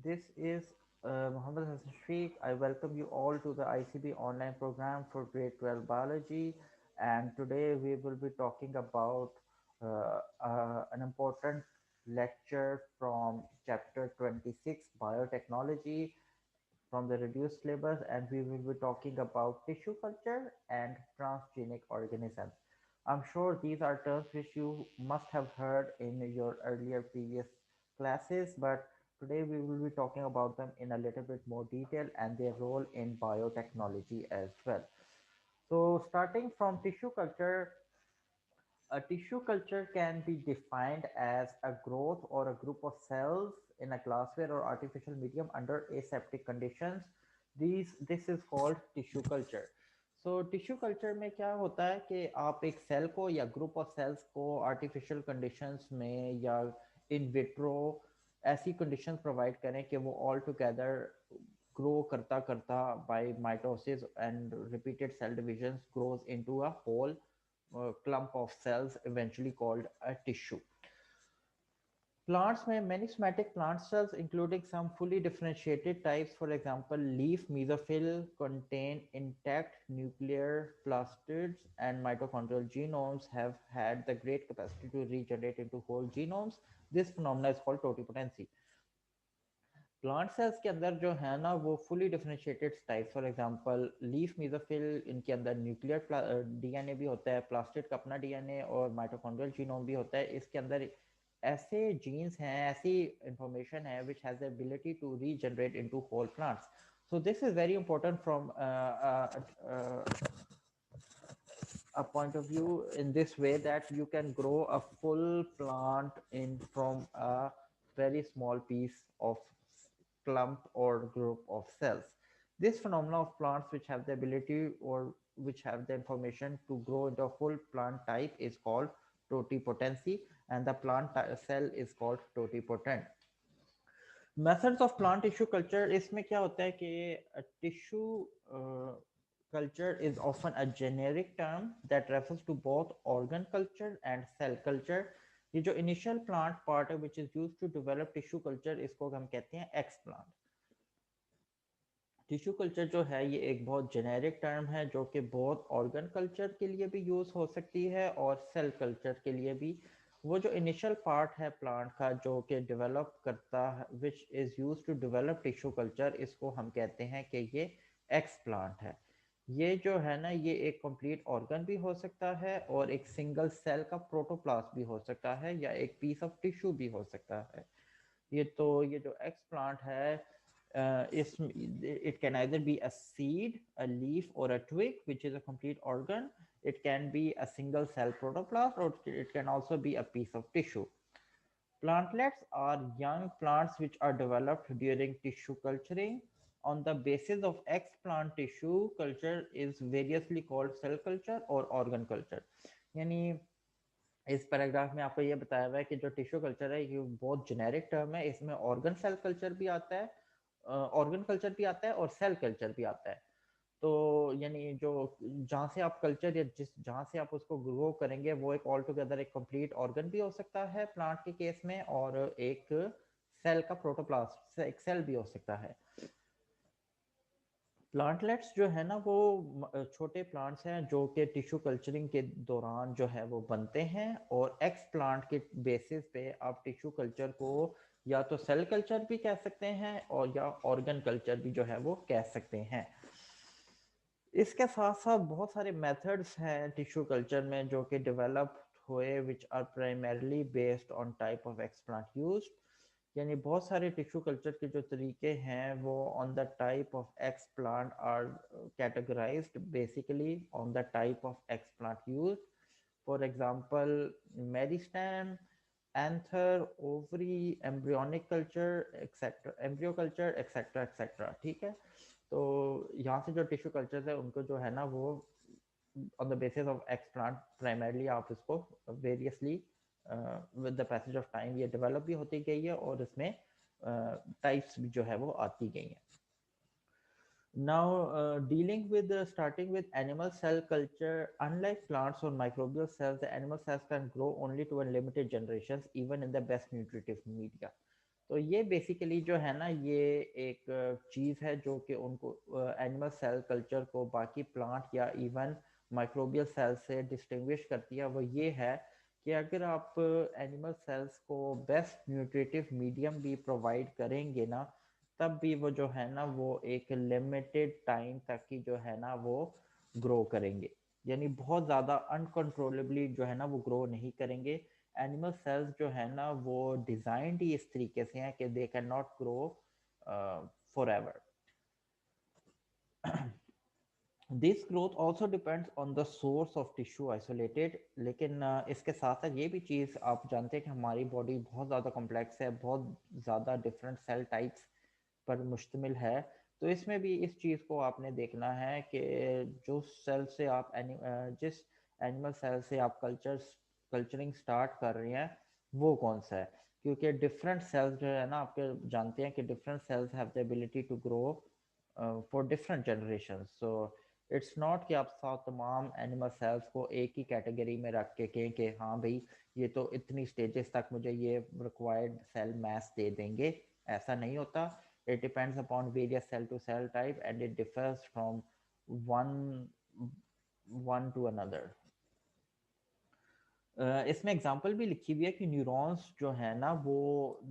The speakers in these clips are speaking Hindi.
This is Mohammed Hassan Sheikh. I welcome you all to the ICB online program for grade 12 biology. And today we will be talking about an important lecture from chapter 26, biotechnology, from the reduced syllabus, and we will be talking about tissue culture and transgenic organisms. I'm sure these are terms which you must have heard in your earlier previous classes, but today we will be talking about them in a little bit more detail and their role in biotechnology as well. So, starting from tissue culture, a tissue culture can be defined as a growth or a group of cells in a glassware or artificial medium under aseptic conditions. This is called tissue culture. So tissue culture में क्या होता है कि आप एक सेल को या ग्रुप ऑफ सेल्स को आर्टिफिशियल कंडीशंस में या इन विट्रो ऐसी कंडीशंस प्रोवाइड करें कि वो ऑल टुगेदर ग्रो करता करता by mitosis and repeated cell divisions grows into a whole clump of cells eventually called a tissue. Plants may many somatic plant cells, including some fully differentiated types, for example, leaf mesophyll, contain intact nuclear plastids, and mitochondrial genomes have had the great capacity to regenerate into whole genomes. This phenomena is called totipotency. Plant cells के अंदर जो है ना वो fully differentiated types, for example leaf mesophyll, इनके अंदर न्यूक्लियर डीएनए भी होता है, प्लास्टिड का अपना डीएनए और माइटोकॉन्ड्रियल जीनोम भी होता है. इसके अंदर ऐसे जीन्स हैं, ऐसी इंफॉर्मेशन है which has the ability to regenerate into whole plants. So this is very important from a point of view in this way that you can grow a full plant in from a very small piece of clump or group of cells. This phenomena of plants which have the ability or which have the information to grow into a full plant type is called totipotency, and the plant cell is called totipotent. Methods of plant tissue culture, इसमें क्या होता है कि tissue culture is often a generic term that refers to both organ culture and cell culture. ये जो initial plant part है which is used to develop tissue culture, इसको हम कहते हैं X plant. टिश्यू कल्चर जो है ये एक बहुत जेनेरिक टर्म है जो कि बहुत ऑर्गन कल्चर के लिए भी यूज़ हो सकती है और सेल कल्चर के लिए भी. वो जो इनिशियल पार्ट है प्लांट का जो कि डेवलप करता है which is use to develop tissue culture, इसको हम कहते हैं कि ये एक्स प्लांट है. ये जो है ना ये एक कंप्लीट ऑर्गन भी हो सकता है और एक सिंगल सेल का प्रोटोप्लास्ट भी हो सकता है या एक पीस ऑफ टिश्यू भी हो सकता है. ये जो एक्स प्लांट है, it can either be a seed, a leaf, or a twig, which is a complete organ. It can be a single cell protoplast, or it can also be a piece of tissue. Plantlets are young plants which are developed during tissue culturing. On the basis of X plant, tissue culture is variously called cell culture or organ culture. यानी इस पैराग्राफ में आपको ये बताया हुआ है कि जो टिश्यू कल्चर है ये बहुत जेनेरिक टर्म है. इसमें ऑर्गन सेल कल्चर भी आता है, ऑर्गन कल्चर भी आता है और सेल कल्चर भी आता है. तो यानी जो जहाँ से आप कल्चर या जिस जहाँ से आप उसको ग्रो करेंगे वो एक ऑल टुगेदर एक कंप्लीट ऑर्गन भी हो सकता है प्लांट के केस में, और एक सेल का प्रोटोप्लास्ट एक सेल भी हो सकता है. प्लांटलेट्स जो है ना वो छोटे प्लांट्स हैं जो कि टिश्यू कल्चरिंग के दौरान जो है वो बनते हैं, और एक्स प्लांट के बेसिस पे आप टिश्यू कल्चर को या तो सेल कल्चर भी कह सकते हैं और या ऑर्गन कल्चर भी जो है वो कह सकते हैं. इसके साथ साथ बहुत सारे मेथड्स हैं टिश्यू कल्चर में जो कि डेवलप हुए which are primarily based on type of explant used. यानी बहुत सारे टिश्यू कल्चर के जो तरीके हैं वो on the type of explant are categorized basically on the type of explant used. For example meristem, anther, ovary, embryonic culture etcetera, embryo culture etcetera etcetera. ठीक है, तो यहाँ से जो टिश्यू कल्चर है उनको जो है ना वो on the basis of x plant primarily आप इसको variously with the passage of time ये डेवलप भी होती गई है और इसमें टाइप्स भी जो है वो आती गई हैं. Now, dealing with starting with animal cell culture, unlike plants or microbial cells, the animal cells can grow only to unlimited generations, even in the best nutritive media. तो ये बेसिकली जो है ना, ये एक चीज़ है जो कि उनको एनिमल सेल कल्चर को बाकी प्लांट या इवन माइक्रोबियल सेल से डिस्टिंग्विश करती है। वो ये है कि अगर आप एनिमल सेल्स को बेस्ट न्यूट्रिटिव मीडियम भी प्रोवाइड करेंगे ना, तब भी वो जो है ना वो एक लिमिटेड टाइम तक ही जो है ना वो ग्रो करेंगे। यानी बहुत ज़्यादा अनकंट्रोलेबली जो है ना वो ग्रो नहीं करेंगे। एनिमल सेल्स जो है ना वो डिजाइंड ही इस तरीके से हैं कि they can not grow for ever. This growth also depends on the source of tissue isolated. लेकिन इसके साथ साथ ये भी चीज़ आप जानते हैं कि हमारी बॉडी बहुत ज़्यादा कॉम्प्लेक्स है, बहुत ज़्यादा डिफरेंट सेल टाइप्स पर मुश्तमिल है। तो इसमें भी इस चीज़ को आपने देखना है कि जो सेल से आप जिस एनिमल सेल से आप कल्चरिंग स्टार्ट कर रहे हैं वो कौन सा है। क्योंकि डिफरेंट सेल्स जो है ना, आपके जानते हैं कि different cells have the ability to grow for different generation. So it's not कि आप तमाम एनिमल सेल्स को एक ही कैटेगरी में रख के कहें कि हाँ भाई ये तो इतनी स्टेजेस तक मुझे ये रिक्वायर्ड सेल मैस दे देंगे। ऐसा नहीं होता। it depends upon various cell to cell type and it differs from one one to another। इसमें एग्जांपल भी लिखी हुई है कि न्यूरॉन्स जो है ना वो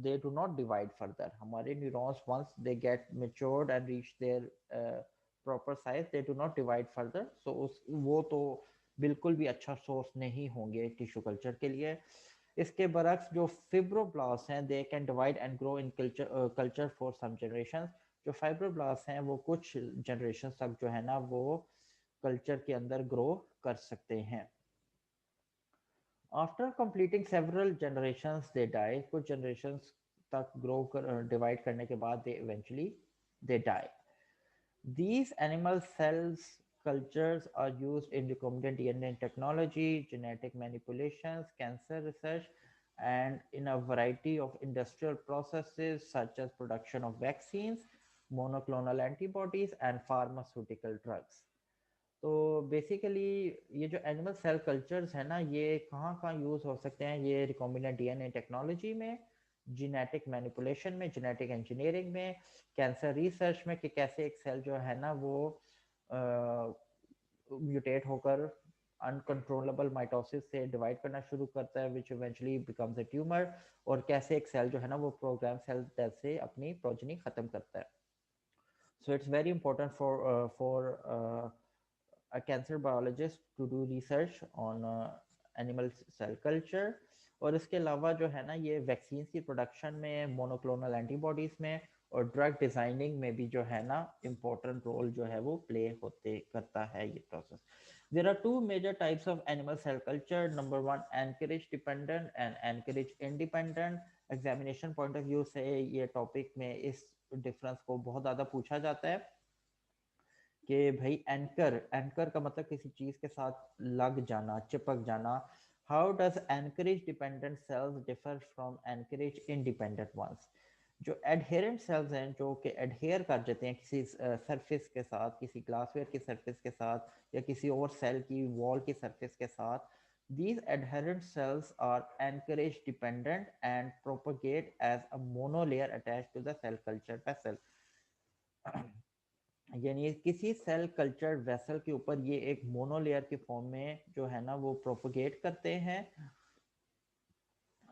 they do not divide further. हमारे neurons once they get matured and reach their proper size they do not divide further. So उस वो तो बिल्कुल भी अच्छा सोर्स नहीं होंगे टिश्यू कल्चर के लिए। इसके बरक्स जो फिब्रोब्लास्ट हैं they can divide and grow in culture for some generation. जो फाइब्रोब्लास्ट हैं वो कुछ जनरेशन तक जो है ना वो कल्चर के अंदर ग्रो कर सकते हैं। After completing several generations they die. कुछ जनरेशंस तक ग्रो कर डिवाइड करने के बाद they eventually they die. These animal cells cultures are used in recombinant DNA technology, genetic manipulations, cancer research, and in a variety of industrial processes such as production of vaccines, monoclonal antibodies, and pharmaceutical drugs। तो बेसिकली ये जो एनिमल सेल कल्चर्स है ना, ये कहाँ कहाँ यूज़ हो सकते हैं। ये रिकॉम्बिनेंट डीएनए टेक्नोलॉजी में, जेनेटिक मैनिपुलेशन में, जेनेटिक इंजीनियरिंग में, कैंसर रिसर्च में कि कैसे एक सेल जो है ना वो म्यूटेट होकर अनकंट्रोलेबल माइटोसिस से डिवाइड करना शुरू करता है which eventually becomes a tumour. और कैसे एक सेल जो है ना वो प्रोग्राम सेल डेथ से अपनी प्रोजनी खत्म करता है। So it's very important for a cancer biologist to do research on animal cell culture। और इसके अलावा जो है ना ये वैक्सीन की प्रोडक्शन में, मोनोक्लोनल एंटीबॉडीज में और ड्रग डिजाइनिंग में भी जो है ना इम्पोर्टेंट रोल जो है वो प्ले होते करता है ये process. There are two major types of animal cell culture. Number one, anchorage dependent and anchorage independent। Examination point of view से ये टॉपिक में इस डिफरेंस को बहुत ज़्यादा पूछा जाता है कि भाई एंकर, एंकर का मतलब किसी चीज के साथ लग जाना, चिपक जाना। How does anchorage dependent cells differ from anchorage independent ones. जो एडहेरेंट सेल्स हैं जो कि एडहेयर कर जाते हैं किसी सरफेस के साथ, किसी ग्लासवेयर की सरफेस के साथ या किसी और सेल की वॉल की सरफेस के साथ, these adherent cells are anchorage dependent and propagate as a monolayer attached to the cell culture vessel। यानी किसी सेल कल्चर वेसल के ऊपर ये एक मोनोलेयर के फॉर्म में जो है ना वो प्रोपोगेट करते हैं।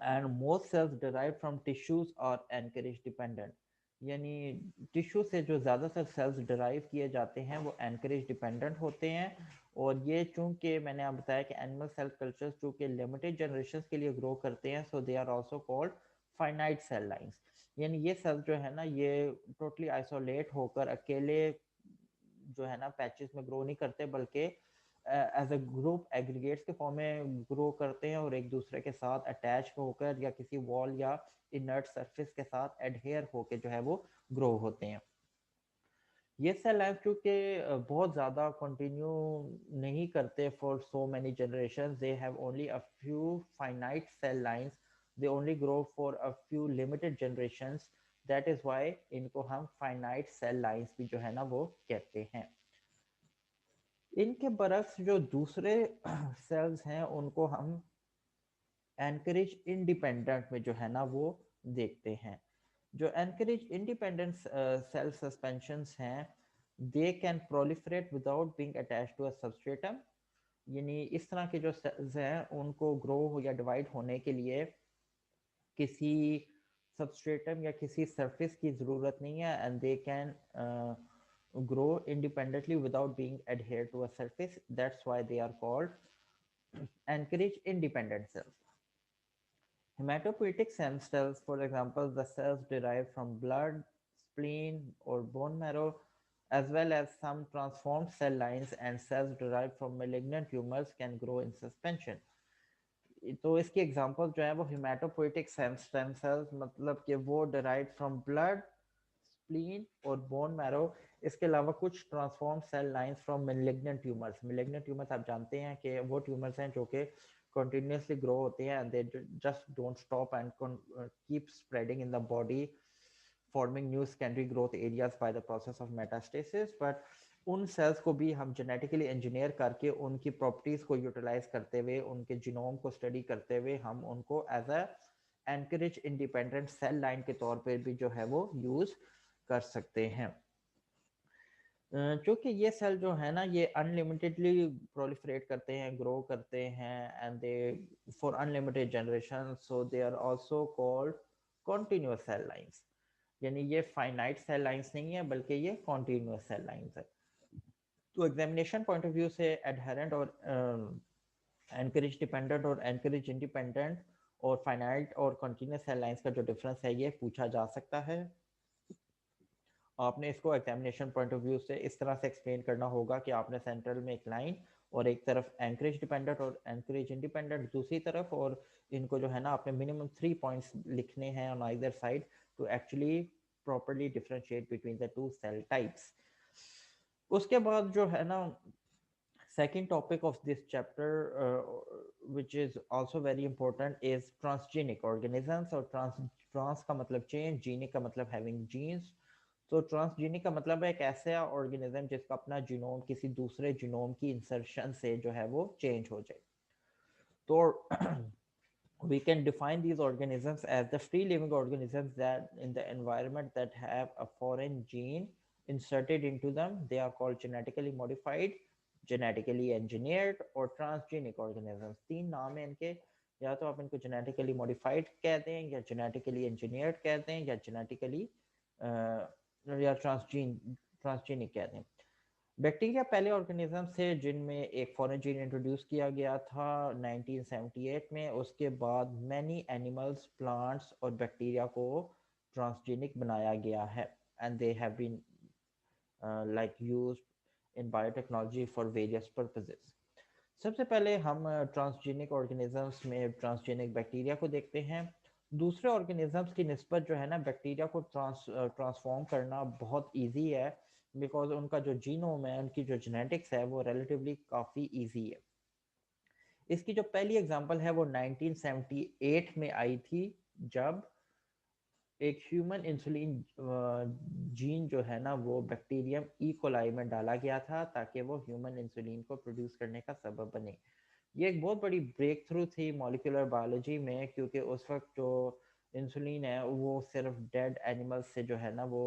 And most cells derive from tissues are anchorage dependent. यानी टिश्यू से जो ज़्यादातर सेल्स डिराइव किए जाते हैं वो एनकरेज डिपेंडेंट होते हैं। और ये चूंकि मैंने आप बताया कि एनिमल सेल कल्चर्स चूंकि लिमिटेड जनरेशन के लिए ग्रो करते हैं, so they are also called finite cell lines. यानी ये सेल्स जो है ना ये टोटली आइसोलेट होकर अकेले जो है ना पैचेस में ग्रो नहीं करते, बल्कि एज अ ग्रुप एग्रीगेट्स के फॉर्म में ग्रो करते हैं और एक दूसरे के साथ अटैच होकर या किसी वॉल या इनर्ट सरफेस के साथ एडहेयर होकर जो है वो ग्रो होते हैं। ये सेल लाइफ चूंकि बहुत ज़्यादा कंटिन्यू नहीं करते for so many generation, they have only a few finite cell lines, they only grow for a few limited generations. That is why इनको हम फाइनाइट सेल लाइंस भी जो है ना वो कहते हैं। इनके बरक्स जो दूसरे सेल्स हैं उनको हम एनकरेज इंडिपेंडेंट में जो है ना वो देखते हैं। जो एनकरेज इंडिपेंडेंट सेल सस्पेंशंस हैं, they can proliferate without being attached to a substratum. यानी इस तरह के जो सेल्स हैं उनको ग्रो या डिवाइड होने के लिए किसी सबस्ट्रेटम या किसी सरफेस की ज़रूरत नहीं है, and they can grow independently without being adhered to a surface. That's why they are called encourage independent cells. Hematopoietic stem cells, for example, the cells derived from blood, spleen, or bone marrow, as well as some transformed cell lines and cells derived from malignant tumors, can grow in suspension. तो इसकी एग्जांपल जो है वो हिमेटोपोइटिक स्टेम सेल्स, मतलब कि वो डिराइव फ्रॉम ब्लड, स्प्लीन और बोन मैरो। इसके अलावा कुछ transform cell lines from malignant tumours. Malignant tumours आप जानते हैं कि वो ट्यूमर्स हैं जो कि continuously grow होते हैं, and they just don't stop and keep spreading in the body, forming new secondary growth areas by the process of metastasis. But उन सेल्स को भी हम जेनेटिकली इंजीनियर करके उनकी प्रॉपर्टीज को यूटिलाइज करते हुए, उनके जीनोम को स्टडी करते हुए, हम उनको as a anchorage independent cell line के तौर पर भी जो है वो यूज कर सकते हैं। क्योंकि ये सेल जो है ना ये अनलिमिटेडली प्रोलिफरेट करते हैं, ग्रो करते हैं, and they for unlimited generation, so they are also called continuous cell lines. यानी ये फाइनाइट सेल लाइंस नहीं है बल्कि ये कॉन्टिन्यूअस सेल लाइंस है। तो एग्जामिनेशन पॉइंट ऑफ व्यू से एडहेरेंट और एनकरेज डिपेंडेंट और एनकरेज इंडिपेंडेंट और फाइनाइट और कंटिन्यूअस सेल लाइंस का जो डिफरेंस है ये पूछा जा सकता है। आपने इसको एग्जामिनेशन पॉइंट ऑफ व्यू से इस तरह से एक्सप्लेन करना होगा कि आपने सेंट्रल में एक लाइन और एक तरफ एंकरेज डिपेंडेंट और एंकरेज इंडिपेंडेंट दूसरी तरफ, और इनको जो है ना आपने मिनिमम 3 पॉइंट्स लिखने हैं on either side to actually properly differentiate between the two cell types. उसके बाद जो है ना second topic of this chapter, which is also very important, is transgenic organisms। और trans का मतलब change, genic का मतलब having genes। तो ट्रांसजीनिक का मतलब है एक ऐसा ऑर्गेनिज्म जिसका अपना जीनोम किसी दूसरे जीनोम की इंसर्शन से जो है वो चेंज हो जाए। तो we can define these organisms as the free living organisms that in the environment that have a foreign gene inserted into them. They are called genetically modified, genetically engineered और transgenic organisms। तीन नाम है इनके, या तो आप इनको genetically modified कहते हैं, या genetically engineered कहते हैं, या genetically या ट्रांसजीनिक कहते हैं। बैक्टीरिया पहले ऑर्गेनिज्म थे जिनमें एक फॉरेन जीन इंट्रोड्यूस किया गया था 1978 में। उसके बाद मैनी एनिमल्स, प्लांट्स और बैक्टीरिया को ट्रांसजेनिक बनाया गया है, and they have been like used in biotechnology for various purposes. सबसे पहले हम ट्रांसजेनिक ऑर्गेनिजम्स में ट्रांसजेनिक बैक्टीरिया को देखते हैं। दूसरे ऑर्गेनिजम्स की निस्बत जो है ना बैक्टीरिया को ट्रांसफॉर्म करना बहुत इजी है, बिकॉज उनका जो जीनोम है, उनकी जो जेनेटिक्स है वो रिलेटिवली काफ़ी इजी है। इसकी जो पहली एग्जांपल है वो 1978 में आई थी, जब एक ह्यूमन इंसुलिन जीन जो है ना वो बैक्टीरियम ई कोलाई में डाला गया था ताकि वो ह्यूमन इंसुलिन को प्रोड्यूस करने का सबब बने। ये एक बहुत बड़ी ब्रेक थ्रू थी मॉलिक्यूलर बायोलॉजी में, क्योंकि उस वक्त जो इंसुलिन है वो सिर्फ डेड एनिमल्स से जो है ना वो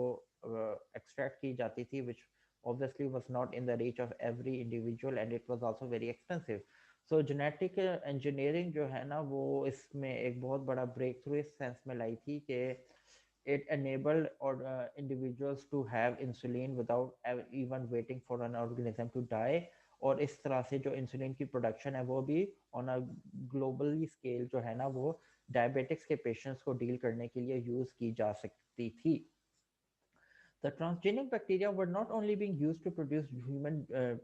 एक्सट्रैक्ट की जाती थी, विच obviously was not in the reach of every individual and it was also very expensive. So genetic engineering जो है ना वो इसमें एक बहुत बड़ा ब्रेक थ्रू इस सेंस में लाई थी कि it enabled or individuals to have insulin without even waiting for an organism to die। और इस तरह से जो इंसुलिन की प्रोडक्शन है वो भी ऑन अ ग्लोबली स्केल जो है ना वो डायबिटिक्स के पेशेंट्स को डील करने के लिए यूज की जा सकती थी। The transgenic bacteria were not only being used to produce human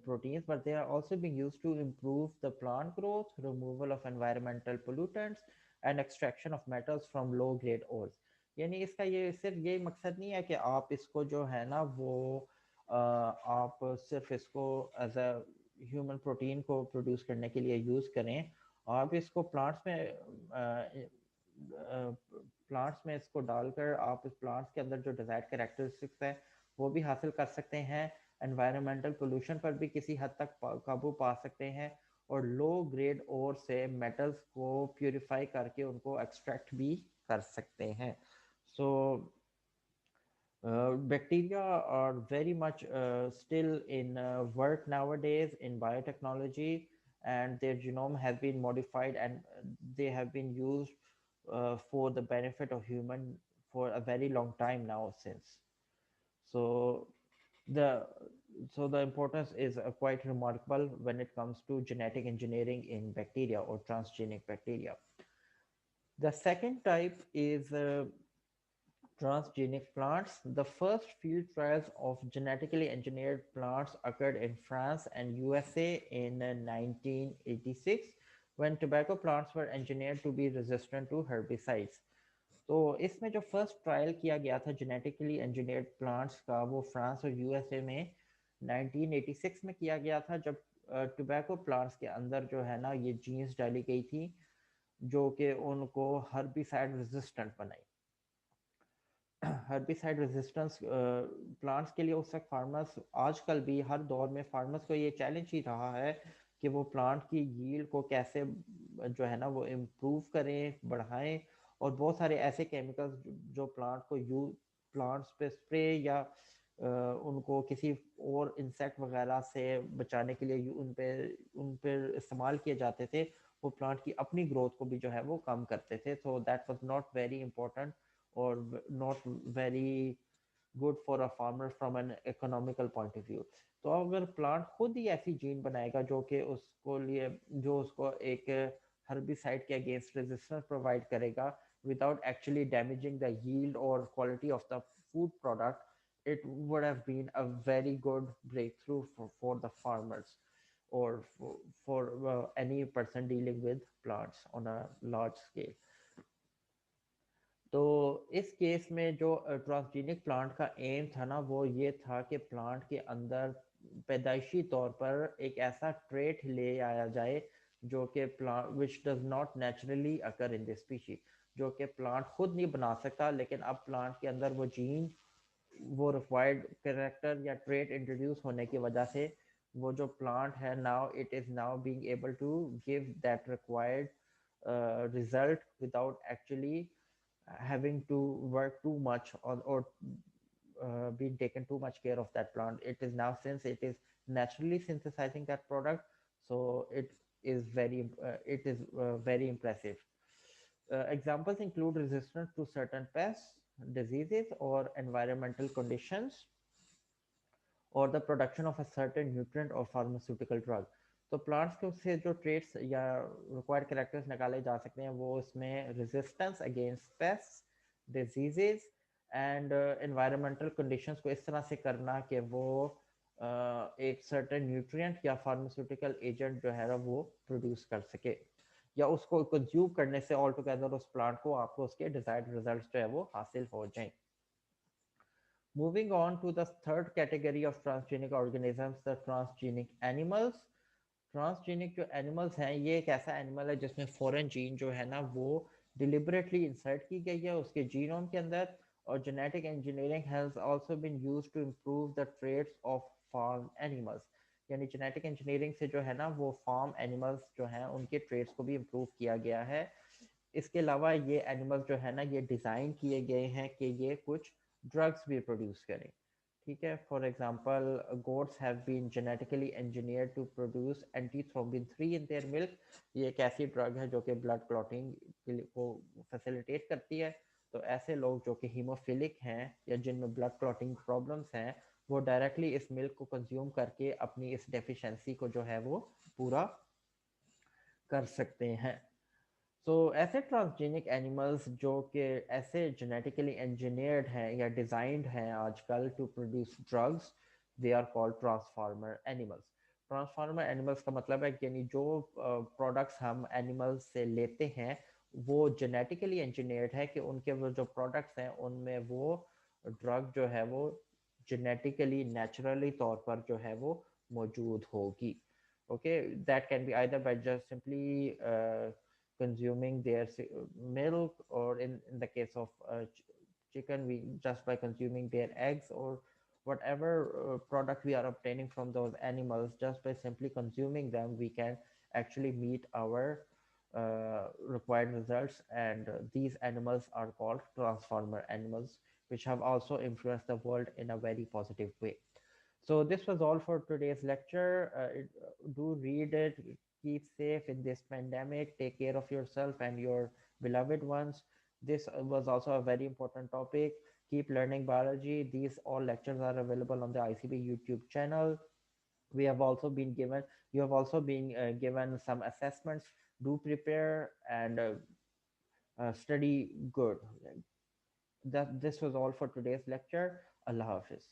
proteins, but they are also being used to improve the plant growth, removal of environmental pollutants, and extraction of metals from low-grade ores। यानी इसका ये सिर्फ ये मकसद नहीं है कि आप इसको जो है ना वो आप सिर्फ इसको एज अ ह्यूमन प्रोटीन को प्रोड्यूस करने के लिए यूज़ करें, आप इसको प्लांट्स में इसको डालकर आप इस प्लांट्स के अंदर जो डिजायर्ड कैरेक्टरिस्टिक्स है वो भी हासिल कर सकते हैं। एनवायरमेंटल पोल्यूशन पर भी किसी हद तक काबू पा सकते हैं, और लो ग्रेड ओर से मेटल्स को प्यूरिफाई करके उनको एक्सट्रैक्ट भी कर सकते हैं। सो Bacteria are very much still in work nowadays in biotechnology, and their genome has been modified, and they have been used for the benefit of human for a very long time now since. So the the importance is quite remarkable when it comes to genetic engineering in bacteria or transgenic bacteria. The second type is transgenic plants. The first field trials of genetically engineered plants occurred in France and USA in 1986 when tobacco plants were engineered to be resistant to herbicides. तो इसमें जो फर्स्ट ट्रायल किया गया था जेनेटिकली engineered प्लांट्स का वो फ्रांस और यूएसए में 1986 में किया गया था जब टोबैको प्लांट्स के अंदर जो है ना ये जीन्स डाली गई थी जो कि उनको हर्बिसाइड रेजिस्टेंट बनाई हर्बिसाइड रेजिस्टेंस प्लांट्स के लिए उस वक्त फार्मर्स आजकल भी हर दौर में फार्मर्स को ये चैलेंज ही रहा है कि वो प्लांट की यील्ड को कैसे जो है ना वो इम्प्रूव करें बढ़ाएं और बहुत सारे ऐसे केमिकल्स जो प्लांट को प्लांट्स पे स्प्रे या उनको किसी और इंसेक्ट वगैरह से बचाने के लिए उन पे इस्तेमाल किए जाते थे वो प्लांट की अपनी ग्रोथ को भी जो है वो कम करते थे so that was not very important or not very good for a farmer from an economical point of view. तो अगर प्लांट खुद ही ऐसी जीन बनाएगा जो कि उसको लिए जो उसको एक हर्बिसाइड के अगेंस्ट रेजिस्टेंस प्रोवाइड करेगा without actually damaging the yield or quality of the food product, it would have been a very good breakthrough for the farmers or for any person dealing with plants on a large scale. तो इस केस में जो ट्रांसजेनिक प्लांट का एम था ना वो ये था कि प्लांट के अंदर पैदाइशी तौर पर एक ऐसा ट्रेट ले आया जाए जो कि plant which does not naturally occur in this species जो कि प्लांट खुद नहीं बना सकता लेकिन अब प्लांट के अंदर वो जीन वो रिक्वायर्ड कैरेक्टर या ट्रेट इंट्रोड्यूस होने की वजह से वो जो प्लांट है now it is now being able to give that required result without actually having to work too much on or being taken too much care of that plant. It is now since it is naturally synthesizing that product, so it is very impressive. Examples include resistance to certain pests, diseases, or environmental conditions, or the production of a certain nutrient or pharmaceutical drug. तो प्लांट्स के से जो ट्रेट्स या रिक्वायर्ड कैरेक्टर्स निकाले जा सकते हैं वो इसमें resistance against paste diseases and environmental conditions को इस तरह से करना कि वो एक सर्टेन न्यूट्रिएंट या फार्मास्यूटिकल एजेंट जो है ना वो प्रोड्यूस कर सके या उसको कंज्यूम करने से ऑल टुगेदर उस प्लांट को आपको उसके डिजायर्ड रिजल्ट्स जो है वो हासिल हो जाएं. Moving on to the third category of transgenic organisms, the transgenic animals. Transgenic जो एनिमल्स हैं ये एक ऐसा एनिमल है जिसमें फॉरेन जीन जो है ना वो डिलिबरेटली इंसर्ट की गई है उसके जीनोम के अंदर और genetic engineering has also been used to improve the traits of farm animals यानी जेनेटिक इंजीनियरिंग से जो है ना वो फार्म एनिमल्स जो हैं उनके ट्रेट्स को भी इम्प्रूव किया गया है. इसके अलावा ये एनिमल्स जो है ना ये डिज़ाइन किए गए हैं कि ये कुछ ड्रग्स भी प्रोड्यूस करें. ठीक है, for example goats have been genetically engineered to produce antithrombin 3 in their milk. ये एक ऐसी ड्रग है जो कि ब्लड क्लॉटिंग को फैसिलिटेट करती है. तो ऐसे लोग जो कि हीमोफिलिक हैं या जिनमें ब्लड क्लॉटिंग प्रॉब्लम्स हैं वो डायरेक्टली इस मिल्क को कंज्यूम करके अपनी इस डेफिशिएंसी को जो है वो पूरा कर सकते हैं. तो ऐसे ट्रांसजेनिक एनिमल्स जो कि ऐसे जेनेटिकली इंजीनियर्ड हैं या डिज़ाइंड हैं आजकल to produce drugs they are called transformer animals. Transformer animals का मतलब है कि यानी जो प्रोडक्ट्स हम एनिमल्स से लेते हैं वो जेनेटिकली इंजीनियर्ड है कि उनके वो जो प्रोडक्ट्स हैं उनमें वो ड्रग जो है वो जेनेटिकली नेचुरली तौर पर जो है वो मौजूद होगी. Okay, that can be either by just simply consuming their milk or in the case of chicken we just by consuming their eggs or whatever product we are obtaining from those animals just by simply consuming them we can actually meet our required results and these animals are called transformer animals which have also influenced the world in a very positive way. So this was all for today's lecture. Do read it. Keep safe in this pandemic. Take care of yourself and your beloved ones. This was also a very important topic. Keep learning biology. These all lectures are available on the ICB YouTube channel. We have also been given, you have also been given some assessments. Do prepare and study good. That this was all for today's lecture. Allah Hafiz.